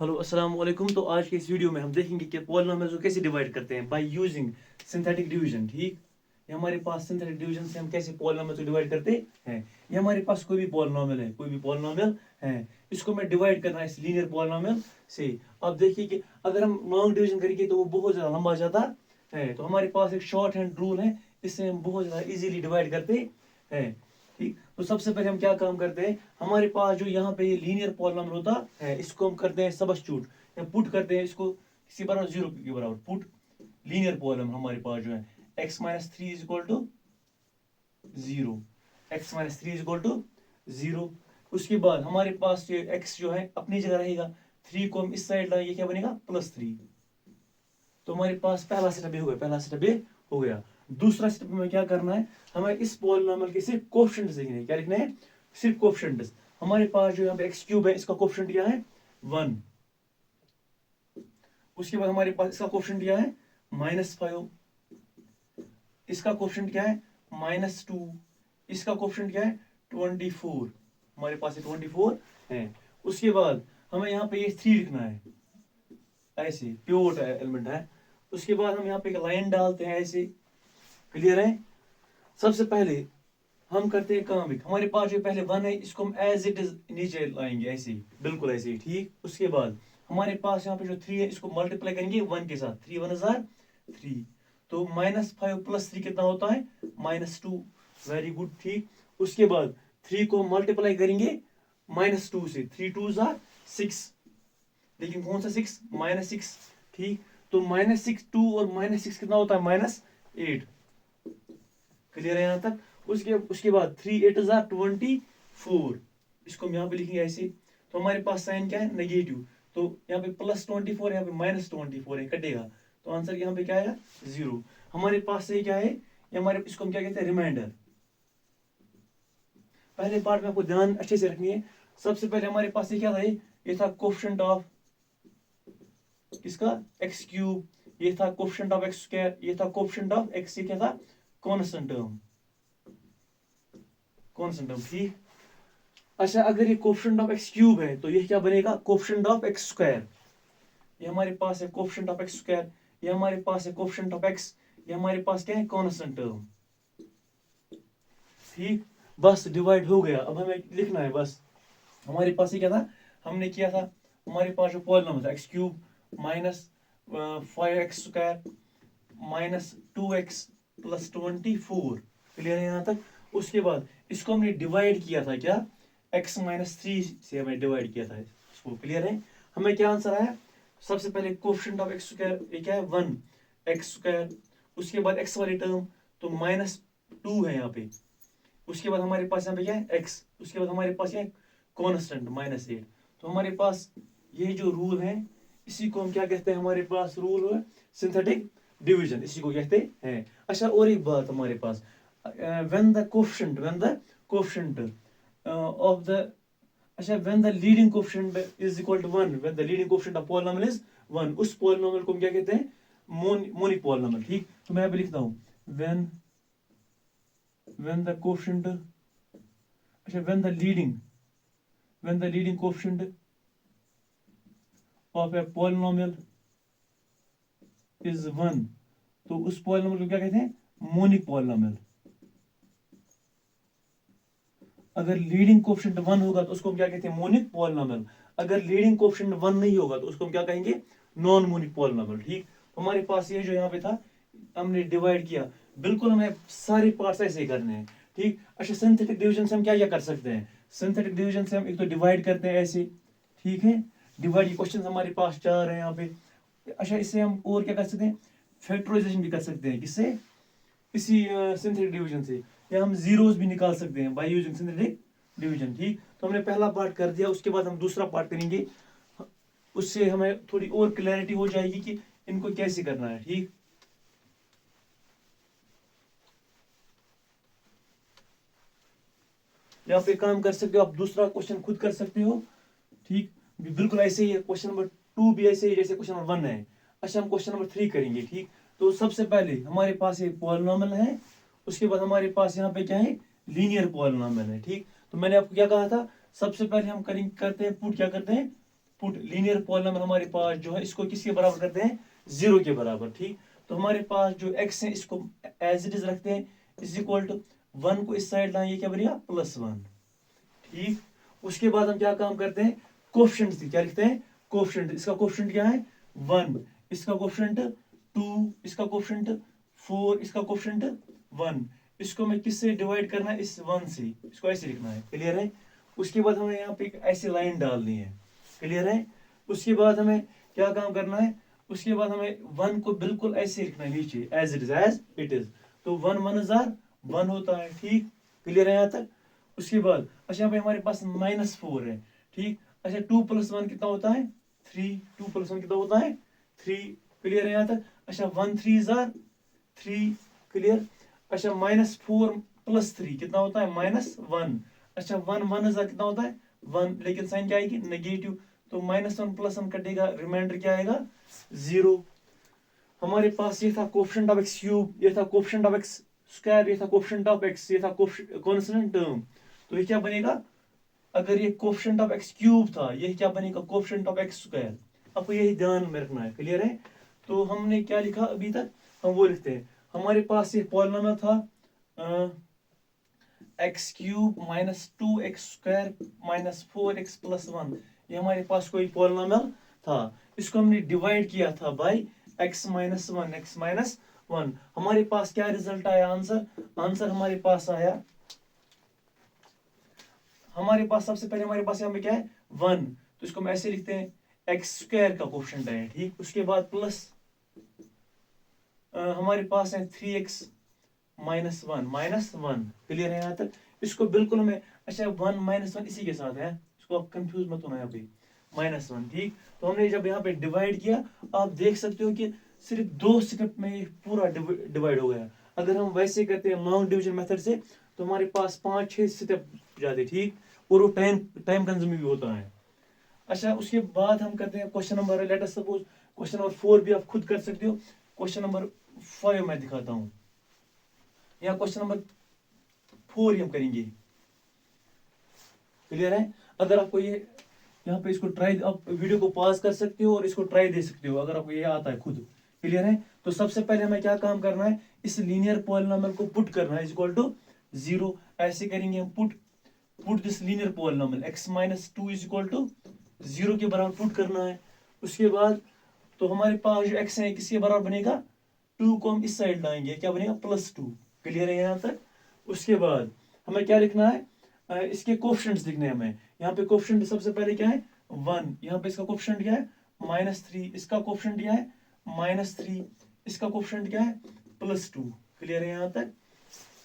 Hello अस्सलाम वालेकुम। तो आज के इस वीडियो में हम देखेंगे कि पॉलिनोमियल्स को कैसे डिवाइड करते हैं बाय यूजिंग सिंथेटिक डिवीजन। ठीक, ये हमारे पास सिंथेटिक डिवीजन से हम कैसे पॉलिनोमियल्स को डिवाइड करते हैं। ये हमारे पास कोई भी पॉलिनोमियल है, कोई भी पॉलिनोमियल है, इसको मैं डिवाइड करना है इस लीनियर पॉलिनोमियल से। अब देखिए कि अगर हम लॉन्ग डिवीजन करेंगे तो वो बहुत ज़्यादा लंबा जाता है, तो हमारे पास एक शॉर्ट हैंड रूल है, इससे हम बहुत ज़्यादा इजीली डिवाइड करते हैं। ठीक, तो सबसे पहले हम क्या काम करते हैं, हमारे पास जो यहाँ पे ये लीनियर पॉलिनोमियल होता है इसको हम करते हैं सबस्टिट्यूट या पुट करते हैं इसको किसी बराबर जीरो के बराबर। पुट लीनियर पॉलिनोमियल हमारे पास जो है x minus three is equal to zero, x minus three is equal to zero. उसके बाद हमारे पास ये x जो है अपनी जगह रहेगा, थ्री को हम इस साइड लाएंगे, क्या बनेगा प्लस थ्री। तो हमारे पास पहला स्टेप हो गया, पहला स्टेप ये हो गया। दूसरा स्टेप में क्या करना है, हमें इस पॉलिनोमियल के सिर्फ कोएफिशिएंट्स लिखने हैं। क्या लिखना है, सिर्फ कोएफिशिएंट्स। हमारे पास जो यहाँ पे एक्स क्यूब है इसका कोएफिशिएंट क्या है, वन। उसके बाद हमारे पास इसका कोएफिशिएंट क्या है, माइनस फाइव। इसका कोएफिशिएंट क्या है, माइनस टू। इसका कोएफिशिएंट क्या है, 24। हमारे पास ये 24 है। उसके बाद हमें यहाँ पे ये थ्री लिखना है, ऐसे प्योर एलिमेंट है। उसके बाद हम यहाँ पे एक लाइन डालते हैं ऐसे, क्लियर है। सबसे पहले हम करते हैं काम, एक हमारे पास जो पहले वन है इसको हम एज इट इज नीचे लाएंगे, ऐसे ही बिल्कुल ऐसे ही। ठीक, उसके बाद हमारे पास यहाँ पे जो थ्री है इसको मल्टीप्लाई करेंगे वन के साथ, थ्री वन हजार थ्री। तो माइनस फाइव प्लस थ्री कितना होता है, माइनस टू। Very good. ठीक, उसके बाद थ्री को मल्टीप्लाई करेंगे माइनस टू से, थ्री टू जार सिक्स। लेकिन कौन सा सिक्स, माइनस सिक्स। ठीक, तो माइनस सिक्स टू और माइनस सिक्स कितना होता है, माइनस एट। क्लियर है यहाँ तक। उसके उसके बाद थ्री एट जार 24, इसको हम यहाँ पे लिखेंगे ऐसे। तो हमारे पास साइन क्या है, नेगेटिव। तो यहाँ पे प्लस 24, यहाँ पे माइनस 24 है, कटेगा। तो आंसर यहाँ पे क्या आएगा, जीरो। हमारे पास से क्या है, ये हमारे इसको हम क्या कहते हैं, रिमाइंडर। पहले पार्ट में आपको ध्यान अच्छे से रखनी है। सबसे पहले हमारे पास ये क्या था, ये था कोएफिशिएंट ऑफ किसका, एक्स क्यूब। ये था कोएफिशिएंट ऑफ एक्स स्क्वायर, ये था कोएफिशिएंट ऑफ एक्स, ये क्या था, कांस्टेंट टर्म, कांस्टेंट टर्म। ठीक, अच्छा अगर ये कोएफिशिएंट ऑफ एक्स क्यूब है तो ये क्या बनेगा, कोएफिशिएंट ऑफ एक्स स्क्वायर। ये हमारे पास है कोएफिशिएंट ऑफ एक्स स्क्वायर, ये हमारे पास है कोएफिशिएंट ऑफ एक्स, ये हमारे पास क्या है, कांस्टेंट टर्म। ठीक, बस डिवाइड हो गया। अब हमें लिखना है बस। हमारे पास ये क्या था, हमने किया था, हमारे पास जो पॉलिनोमियल था x cube minus five x square minus two x plus 24। Clear है यहाँ तक। उसके बाद इसको हमने डिवाइड किया था, क्या, x माइनस थ्री से हमने डिवाइड किया था इसको। क्लियर है। हमें क्या आंसर आया, सबसे पहले कोएफिशिएंट ऑफ एक्स स्क्वायर ये क्या है, वन एक्स स्क्वायर। उसके बाद x वाली टर्म तो माइनस टू है यहाँ पे। उसके बाद हमारे पास यहाँ पे क्या है, x। उसके बाद हमारे पास क्या है, कॉन्स्टेंट माइनस एट। तो हमारे पास ये जो रूल है इसी को हम क्या कहते हैं, हमारे पास रूल है सिंथेटिक डिवीजन, इसी को कहते हैं। अच्छा और एक बात हमारे पास, when the coefficient of the, अच्छा when the leading coefficient is equal to one, when the leading coefficient of polynomial is one, उस पॉलिनोमियल को हम क्या कहते हैं, मोनिक पॉलिनोमियल। ठीक, तो मैं यहाँ पे लिखता हूँ व्हेन द कोएफिशिएंट, अच्छा when the leading coefficient of a polynomial is one, तो उस पॉलिनोमियल को क्या कहते हैं, मोनिक पॉलिनोमियल। अगर लीडिंग कोएफिशिएंट वन होगा तो उसको हम क्या कहते हैं, मोनिक पॉलिनोमियल। अगर लीडिंग कोएफिशिएंट वन नहीं होगा तो उसको हम क्या कहेंगे, नॉन मोनिक पॉलिनोमियल। ठीक, तो हमारे पास ये जो यहाँ पे था हमने डिवाइड किया, बिल्कुल हमें सारे पार्ट्स ऐसे ही करने हैं। ठीक, अच्छा सिंथेटिक डिवीजन से हम क्या क्या कर सकते हैं, सिंथेटिक डिवीजन से हम एक तो डिवाइड करते हैं ऐसे। ठीक है, डिवाइड के क्वेश्चन हमारे पास चार है यहाँ पे। अच्छा इससे हम और क्या कर सकते हैं, फैक्टराइजेशन भी कर सकते हैं, किससे, इसी सिंथेटिक डिवीजन से। या हम जीरोस भी निकाल सकते हैं बाय यूजिंग सिंथेटिक डिवीजन। ठीक, तो हमने पहला पार्ट कर दिया, उसके बाद हम दूसरा पार्ट करेंगे, उससे हमें थोड़ी और क्लैरिटी हो जाएगी कि इनको कैसे करना है। ठीक, या आप एक काम कर सकते हो, आप दूसरा क्वेश्चन खुद कर सकते हो। ठीक, बिल्कुल ऐसे ही है, क्वेश्चन नंबर टू भी ऐसे ही जैसे क्वेश्चन नंबर वन है। अच्छा हम क्वेश्चन नंबर थ्री करेंगे। ठीक, तो सबसे पहले हमारे पास एक पॉलिनोमियल है, उसके बाद हमारे पास यहाँ पे क्या है, लीनियर पॉलिनोमियल है। ठीक, तो मैंने आपको क्या कहा था, सबसे पहले हम करते हैं पुट, क्या करते हैं, पुट लीनियर पॉलिनोमियल हमारे पास जो है इसको किसके बराबर करते हैं, 0 के बराबर। ठीक, तो हमारे पास जो x है इसको एज इट इज रखते हैं, इज इक्वल टू 1 को इस साइड लाएं, ये क्या बनेगा +1। ठीक, उसके बाद हम क्या काम करते हैं, कोफिशिएंट क्या लिखते हैं, कोफिशिएंट। इसका कोफिशिएंट क्या है 1, इसका कोफिशिएंट 2, इसका कोफिशिएंट 4, इसका कोफिशिएंट 1। इसको मैं किससे डिवाइड करना है, इस 1 से, इसको ऐसे लिखना है। क्लियर है। उसके बाद हमें यहाँ पे ऐसे लाइन डालनी है। क्लियर है। उसके बाद हमें क्या काम करना है, उसके बाद हमें 1 को बिल्कुल ऐसे लिखना है नीचे, एज इट इज। तो 1 1 जार 1 होता है। ठीक, क्लियर है यहाँ तक। उसके बाद अच्छा भाई हमारे पास -4 है। ठीक, अच्छा 2 + 1 कितना होता है 3, 2 + 1 कितना होता है 3। क्लियर है यहाँ तक। अच्छा 1 3 जार 3। क्लियर। अच्छा -4 + 3 कितना होता है -1। अच्छा 1 1 जार कितना होता है 1, लेकिन साइन क्या आएगी नेगेटिव। तो -1 + 1 कटेगा, रिमाइंडर क्या आएगा 0। हमारे पास ये था कोफिशिएंट ऑफ x क्यूब, ये था कोफिशिएंट ऑफ x स्क्वायर, ये था कोफिशिएंट ऑफ x, ये था कांस्टेंट टर्म। तो ये क्या बनेगा, अगर ये कोफिशिएंट ऑफ x क्यूब था, ये क्या बनेगा कोफिशिएंट ऑफ x स्क्वायर। आपको यही ध्यान में रखना है। क्लियर है। तो हमने क्या लिखा अभी तक, हम वो लिखते हैं। हमारे पास ये पॉलिनोमियल था x क्यूब -2x² -4x + 1। ये हमारे पास कोई पॉलिनोमियल था, इसको हमने डिवाइड किया था बाय x - 1। हमारे पास क्या रिजल्ट आया, आंसर हमारे पास आया, हमारे पास सबसे पहले हमारे पास यहाँ पे क्या है 1, तो इसको हम ऐसे लिखते हैं x² का कोफिशिएंट है। ठीक, उसके बाद प्लस हमारे पास है 3x - 1। क्लियर है यहाँ तक। इसको बिल्कुल हमें अच्छा 1 - 1 इसी के साथ है, इसको आप कंफ्यूज मत होना यहाँ पे -1। ठीक, तो हमने जब यहाँ पे डिवाइड किया, आप देख सकते हो कि सिर्फ 2 स्टेप में ये पूरा डिवाइड हो गया। अगर हम वैसे करते हैं लॉन्ग डिवीजन मेथड से, तो हमारे पास 5-6 स्टेप जाते। ठीक, और वो टाइम कंज्यूमिंग भी होता है। अच्छा उसके बाद हम करते हैं question number, let us suppose question number 4 भी आप खुद कर सकते हो। क्वेश्चन नंबर 5 मैं दिखाता हूँ, या क्वेश्चन नंबर 4 ही हम करेंगे। क्लियर है। अगर आपको ये यहाँ पे इसको ट्राई, आप वीडियो को पॉज कर सकते हो और इसको ट्राई दे सकते हो अगर आपको ये आता है खुद। क्लियर है। तो सबसे पहले हमें क्या काम करना है, इस लीनियर पॉलिनोमियल को पुट करना है, इक्वल टू 0। ऐसे करेंगे हम, put this linear polynomial x - 2 = 0 के बराबर पुट करना है। उसके बाद तो हमारे पास जो x है किसके बराबर बनेगा, 2 को हम इस साइड लाएंगे, क्या बनेगा +2। क्लियर है यहाँ तक। उसके बाद हमें क्या लिखना है, इसके कोफिशिएंट्स लिखने हैं हमें। यहाँ पे कोफिशिएंट सबसे पहले क्या है 1, यहाँ पे इसका कोफिशिएंट क्या है -3, इसका कोफिशिएंट क्या है -3, इसका कोफिशिएंट क्या है +2। क्लियर है यहाँ तक।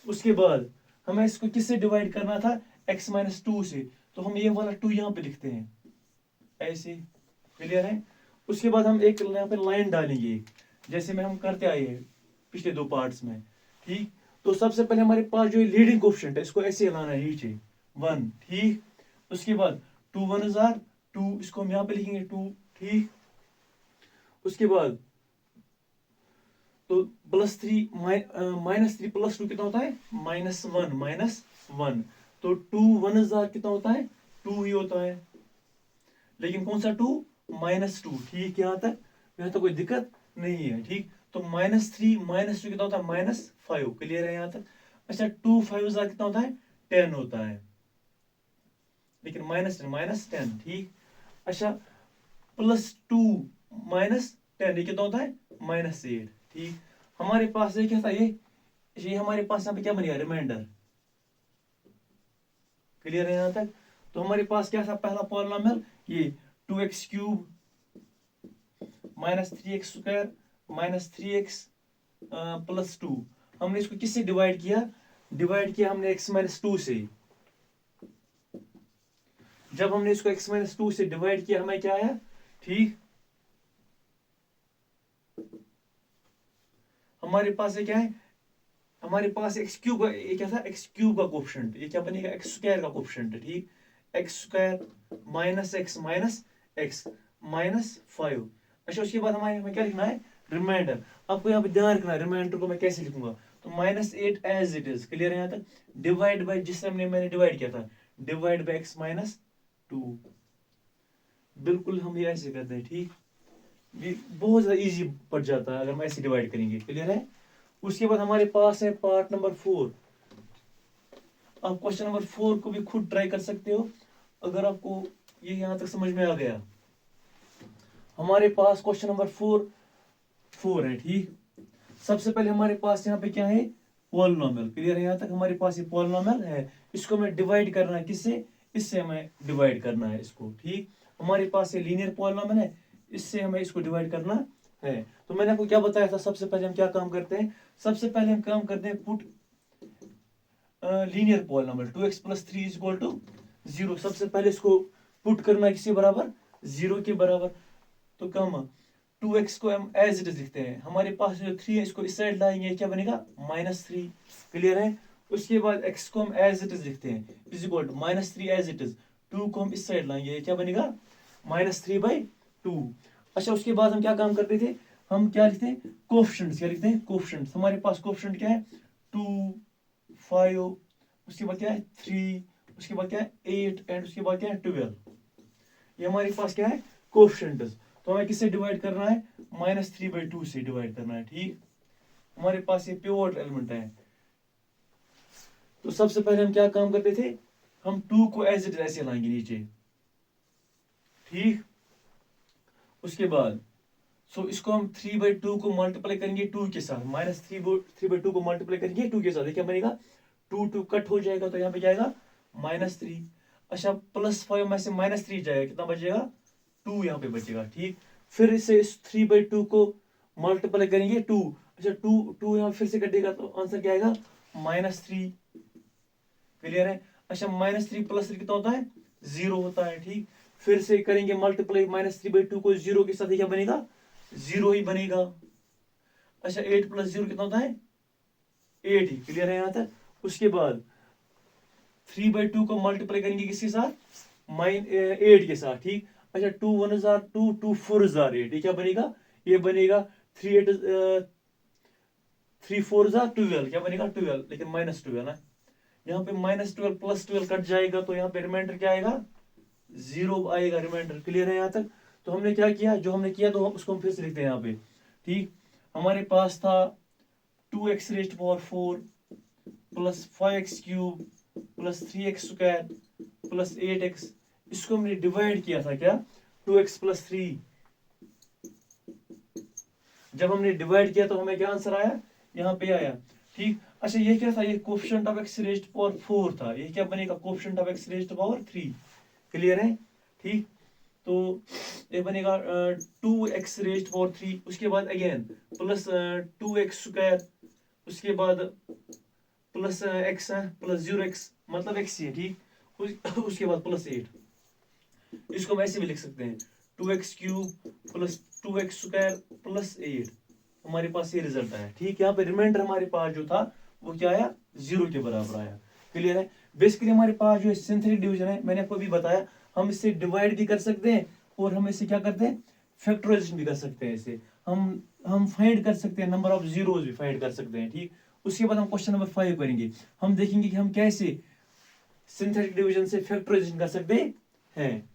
उसके बाद हमें इसको किससे डिवाइड करना था, x - 2 से, तो हम ये वाला 2 यहाँ पे लिखते हैं ऐसे। क्लियर है। उसके बाद हम एक यहाँ पे लाइन डालेंगे, जैसे में हम करते आए हैं पिछले 2 पार्ट्स में। ठीक, तो सबसे पहले हमारे पास जो लीडिंग कोफिशिएंट है इसको ऐसे लाना है नीचे 1। ठीक, उसके बाद 2 1 जार 2, इसको हम यहाँ पे लिखेंगे 2। ठीक, उसके बाद तो +3 -3 + 2 कितना होता है -1। तो 2 1 जार कितना होता है 2 ही होता है, लेकिन कौन सा 2 -2। ठीक, यहाँ तक कोई दिक्कत नहीं है। ठीक, तो -3 -2 कितना होता है -5। क्लियर है यहाँ तक। अच्छा 2 5 जार कितना होता है 10 होता है, लेकिन -10। ठीक, अच्छा +2 -10 ये कितना होता है -8। ठीक, हमारे पास ये क्या था, ये हमारे पास यहाँ पे क्या बनेगा रिमाइंडर। क्लियर है यहाँ तक। तो हमारे पास क्या था पहला पॉलिनोमियल, ये 2x³ -3x² -3x +2। हमने इसको किससे डिवाइड किया हमने x - 2 से। जब हमने इसको x - 2 से डिवाइड किया हमें क्या आया, ठीक, हमारे पास ये क्या है, हमारे पास x³ का ये क्या था x³ का कोफिशिएंट, ये क्या बनेगा x² का कोफिशिएंट। ठीक, x² -x -x -5। अच्छा उसके बाद हमें क्या लिखना है रिमाइंडर। आपको यहाँ पे ध्यान रखना है रिमाइंडर को मैं कैसे लिखूंगा, तो -8 एज इट इज। क्लियर है यहाँ तक। डिवाइड बाय जिससे मैंने डिवाइड किया था, डिवाइड बाय x - 2। बिल्कुल हम ये ऐसे करते हैं, ठीक। ये बहुत ज़्यादा इजी पड़ जाता है अगर हम ऐसे डिवाइड करेंगे, क्लियर है। उसके बाद हमारे पास है पार्ट नंबर 4। आप क्वेश्चन नंबर 4 को भी खुद ट्राई कर सकते हो अगर आपको ये यहाँ तक समझ में आ गया। हमारे पास क्वेश्चन नंबर 4 है, ठीक। सबसे पहले हमारे पास यहाँ पे क्या है, पॉलिनोमियल, क्लियर है। यहाँ तक हमारे पास ये पॉलिनोमियल है, इसको हमें डिवाइड करना है, किससे, इससे हमें डिवाइड करना है इसको, ठीक। हमारे पास ये लीनियर पॉलिनोमियल है, इससे हमें इसको डिवाइड करना है। तो मैंने आपको क्या बताया था, सबसे पहले हम क्या काम करते हैं, सबसे पहले हम काम करते हैं पुट लीनियर पॉलिनोमियल 2x + 3 = 0। सबसे पहले इसको पुट करना किसके बराबर, 0 के बराबर। तो कम 2x को हम एज इट इज लिखते हैं, हमारे पास जो 3 है इसको इस साइड लाएंगे, क्या बनेगा -3, क्लियर है। उसके बाद x को हम एज इट इज लिखते हैं, -3 एज इट इज। 2 को हम इस साइड लाएंगे, क्या बनेगा -3/2। अच्छा, उसके बाद हम क्या काम करते थे, हम क्या लिखते हैं, कोफिशिएंट्स, क्या लिखते हैं, कोफिशिएंट्स। हमारे पास कोफिशिएंट क्या है, 2, 5, उसके बाद क्या है 3, उसके बाद क्या है 8 एंड उसके बाद क्या है 12। ये हमारे पास क्या है, कोफिशिएंट्स। तो हमें किससे डिवाइड करना है, -3/2 से डिवाइड करना है, ठीक। हमारे पास ये पिवोट एलिमेंट है। तो सबसे पहले हम क्या काम करते थे, हम 2 को एज इट इज ऐसे लाएंगे नीचे, ठीक। उसके बाद इसको हम 3/2 को मल्टीप्लाई करेंगे 2 के साथ, -3/2 को मल्टीप्लाई करेंगे 2 के साथ, क्या बनेगा 2 कट हो जाएगा, तो यहाँ पे जाएगा -3। अच्छा, +5 में से -3 जाएगा, कितना बचेगा 2 यहाँ पे बचेगा, ठीक। फिर इसे इस 3/2 को मल्टीप्लाई करेंगे 2। अच्छा, 2 यहाँ फिर से कटेगा, तो आंसर क्या आएगा -3, क्लियर है। अच्छा, -3 + 3 कितना होता है 0 होता है, ठीक। फिर से करेंगे मल्टीप्लाई -3/2 को 0 के साथ, क्या बनेगा 0 ही बनेगा। अच्छा, 8 + 0 कितना होता है 8 ही, क्लियर है यहाँ तक। उसके बाद 3/2 को मल्टीप्लाई करेंगे किसके साथ, 8 के साथ, ठीक। अच्छा, 2 1 जार 2, 2 4 जार 8, ये क्या बनेगा, ये बनेगा 3 4 जार 12, क्या बनेगा 12, लेकिन -12 ना, यहाँ पे -12 + 12 कट जाएगा, तो यहाँ पे रिमाइंडर क्या आएगा 0 आएगा रिमाइंडर, क्लियर है यहाँ तक। तो हमने क्या किया, जो हमने किया तो उसको हम फिर से लिखते हैं यहाँ पे, ठीक। हमारे पास था 2x⁴ + 5x³ + 3x² + 8x। इसको हमने डिवाइड किया था, क्या 2x + 3। जब हमने डिवाइड किया तो हमें क्या आंसर आया, यहाँ पे आया, ठीक। अच्छा, ये क्या था, ये कोएफिशिएंट ऑफ x⁴ था, ये क्या बनेगा कोएफिशिएंट ऑफ x⁴, क्लियर है, ठीक। तो ये बनेगा 2x⁴, उसके बाद अगेन प्लस 2x², उसके बाद प्लस x प्लस 0x, मतलब x ही है, ठीक। उसके बाद +8। इसको हम ऐसे भी लिख सकते हैं 2x³ + 2x² + 8। हमारे पास ये रिजल्ट आया, ठीक। यहाँ पे रिमाइंडर हमारे पास जो था वो क्या आया 0 के बराबर आया, क्लियर है। बेसिकली हमारे पास जो सिंथेटिक डिवीजन है, मैंने आपको भी बताया, हम इससे डिवाइड भी कर सकते हैं और हम इससे क्या करते हैं फैक्टराइजेशन भी कर सकते हैं। इसे हम फाइंड कर सकते हैं, नंबर ऑफ जीरोज भी फाइंड कर सकते हैं, ठीक। उसके बाद हम क्वेश्चन नंबर 5 करेंगे, हम देखेंगे कि हम कैसे सिंथेटिक डिवीजन से फैक्टराइजेशन कर सकते हैं।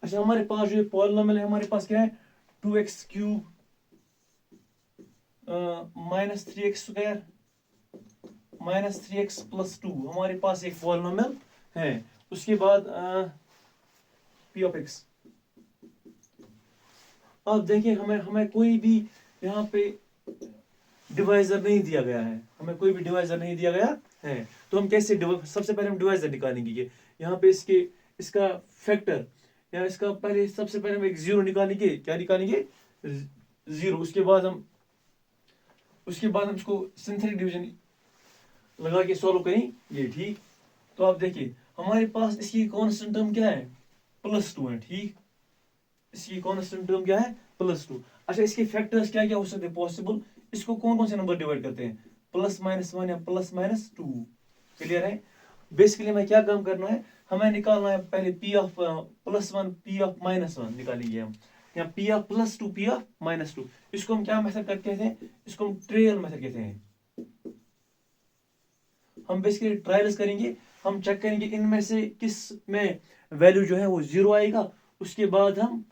अच्छा, हमारे पास जो पॉलिनोमियल है, हमारे पास क्या है 2x³ -3x² -3x + 2, हमारे पास एक पॉलिनोमियल है। उसके बाद p(x), अब देखिए हमें कोई भी यहाँ पे डिवाइजर नहीं दिया गया है, हमें कोई भी डिवाइजर नहीं दिया गया है। तो हम कैसे सबसे पहले हम डिवाइजर निकालेंगे, यहाँ पे इसका फैक्टर, या इसका पहले सबसे पहले हम एक 0 निकालेंगे, क्या निकालेंगे 0। उसके बाद हम इसको सिंथेटिक डिवीजन लगा के सॉल्व करेंगे, ठीक। तो आप देखिए हमारे पास इसकी कांस्टेंट टर्म क्या है +2 है, ठीक। इसकी कांस्टेंट टर्म क्या है +2। अच्छा, इसके फैक्टर्स क्या क्या हो सकते हैं पॉसिबल, इसको कौन कौन से नंबर डिवाइड करते हैं +-1 या +-2, क्लियर है। बेसिकली हमें क्या काम करना है, हमें निकालना है पहले p(+1) p(-1) निकालेंगे हम, या P of plus two P of minus two. इसको हम क्या मेथड कहते हैं? इसको हम ट्रायल मेथड कहते हैं। हम बेसिकली ट्रायल्स करेंगे, हम चेक करेंगे इनमें से किस में वैल्यू जो है वो 0 आएगा, उसके बाद हम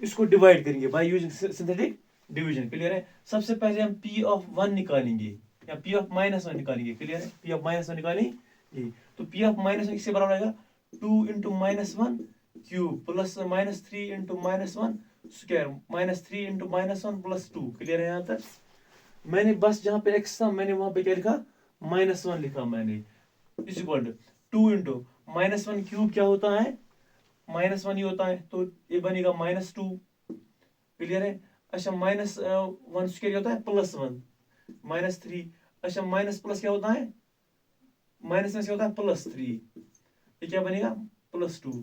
इसको डिवाइड करेंगे by using synthetic division. Clear है? सबसे पहले हम पी ऑफ 1 निकालेंगे या पी ऑफ माइनस 1 निकालेंगे। क्लियर है? पी ऑफ माइनस 1 निकालेंगे तो पी ऑफ माइनस 1 किसके बराबर आएगा? 2 into minus 1 cube plus minus 3 into minus 1 square minus 3 into minus 1 plus 2। Clear है? यहाँ तक मैंने बस जहाँ पे एक्स था मैंने वहां पे क्या लिखा? माइनस 1 लिखा मैंने, is equal to 2 into minus 1 cube क्या होता है? माइनस 1 ही होता है, तो ये बनेगा माइनस 2। क्लियर है? अच्छा माइनस 1 स्क्वायर होता है प्लस 1 माइनस 3। अच्छा माइनस प्लस क्या होता है? माइनस में क्या होता है? प्लस 3। ये क्या बनेगा? प्लस 2।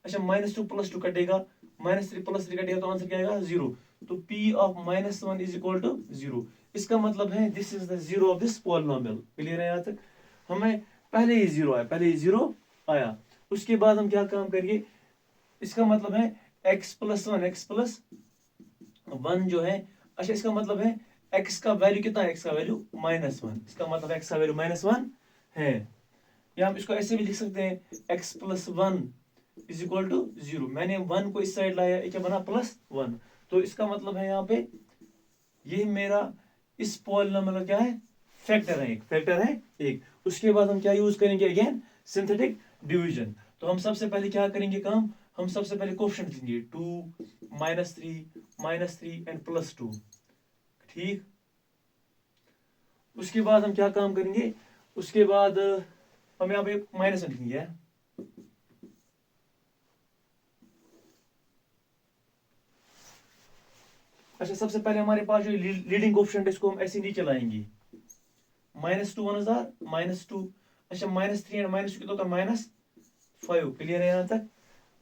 अच्छा माइनस 2 प्लस 2 कटेगा, माइनस 3 प्लस 3 कटेगा तो आंसर क्या आएगा? 0। तो P of minus 1 is equal to 0। इसका मतलब है this is the zero of this polynomial. Clear है? यहाँ तक हमें पहले ही 0 आया, पहले ही 0 आया। उसके बाद हम क्या काम करेंगे? इसका मतलब है x प्लस 1, x प्लस 1 जो है, अच्छा इसका मतलब है x का वैल्यू कितना है? x का वैल्यू माइनस 1। इसका मतलब x का वैल्यू माइनस 1 है। या हम इसको ऐसे भी लिख सकते हैं x plus 1 is equal to 0। मैंने 1 को इस साइड लाया, ये क्या बना? प्लस 1। तो इसका मतलब है यहाँ पे ये मेरा इस पॉलिनोमियल क्या है? फैक्टर है एक, फैक्टर है एक। उसके बाद हम क्या यूज करेंगे? Again synthetic division. तो हम सबसे पहले क्या करेंगे काम? हम सबसे पहले कोएफिशिएंट लेंगे 2 माइनस 3 एंड प्लस 2। ठीक, उसके बाद हम क्या काम करेंगे? उसके बाद हम यहाँ पे माइनस लिखेंगे। अच्छा सबसे पहले हमारे पास जो लीडिंग कोएफिशिएंट इसको हम ऐसे नीचे लाएंगे। माइनस 2 1 हजार माइनस 2। अच्छा माइनस 3 एंड माइनस 2 कितना होता है? माइनस 5। क्लियर है यहाँ तक?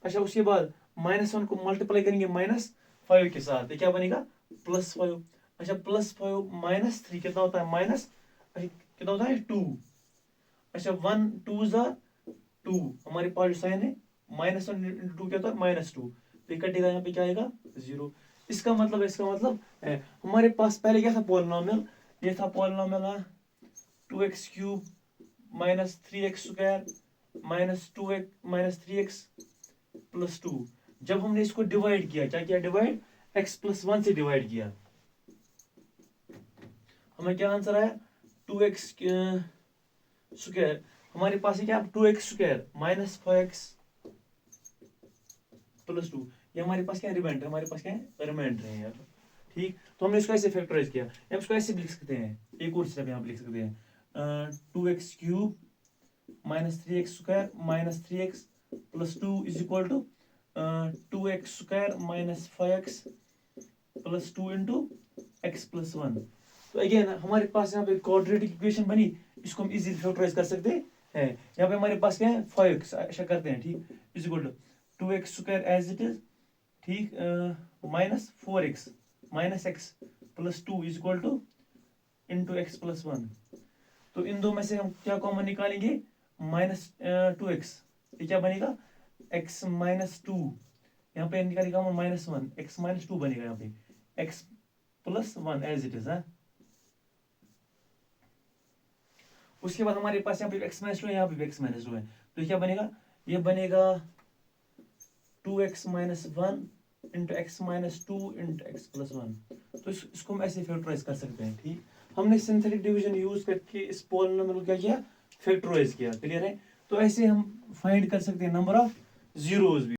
अच्छा उसके बाद माइनस 1 को मल्टीप्लाई करेंगे माइनस 5 के साथ, ये क्या बनेगा? प्लस 5। अच्छा प्लस 5 माइनस 3 कितना होता है? माइनस, अच्छा कितना होता है? 2। अच्छा 1 2 2, हमारे पास जो साइन है माइनस 1 इंटू 2 क्या होता है? माइनस 2। तो ये कटेगा, यहाँ पे क्या आएगा? 0। इसका मतलब है हमारे पास पहले क्या था? पॉलिनोमियल, ये था polynomial 2x cube minus 3x square minus 2x minus 3x plus 2। जब हमने इसको डिवाइड किया, क्या किया? डिवाइड x प्लस 1 से डिवाइड किया, हमें क्या आंसर आया? 2x square. हमारे पास है क्या? 2x square minus 5x plus 2। ये हमारे पास क्या है? रिमाइंडर। हमारे पास क्या है? रिमाइंडर है यार। ठीक, तो हमने इसको ऐसे फैक्टराइज किया, या इसको ऐसे भी लिख सकते हैं, एक और स्टेप यहाँ पे लिख सकते हैं 2x cube minus 3x square minus 3x plus 2 is equal to 2x square minus 5x plus 2 into x plus 1। तो अगेन हमारे पास यहाँ पे क्वाड्रेटिक इक्वेशन बनी, इसको हम इजीली फैक्टराइज कर सकते हैं। यहाँ पे हमारे पास क्या है? 5x ऐसा करते हैं। ठीक, is equal to 2x square as it is, ठीक, minus 4x minus X plus 2 is equal to into x plus 1। तो इन दो में से हम क्या कॉमन निकालेंगे? माइनस 2x, ये क्या बनेगा? x minus 2। यहाँ पे निकालेगा हम माइनस 1, x माइनस 2 बनेगा यहाँ पे, x plus 1 as it is है। उसके बाद हमारे पास यहाँ पे x माइनस 2 है, यहाँ पे भी x माइनस 2 है, तो ये क्या बनेगा? ये बनेगा 2x minus 1 into x minus 2 into x plus 1। तो इसको हम ऐसे फैक्टराइज कर सकते हैं। ठीक, हमने सिंथेटिक डिवीजन यूज करके इस पॉलिनोमियल को क्या किया? फैक्टराइज किया। क्लियर है? तो ऐसे हम फाइंड कर सकते हैं नंबर ऑफ जीरोज भी।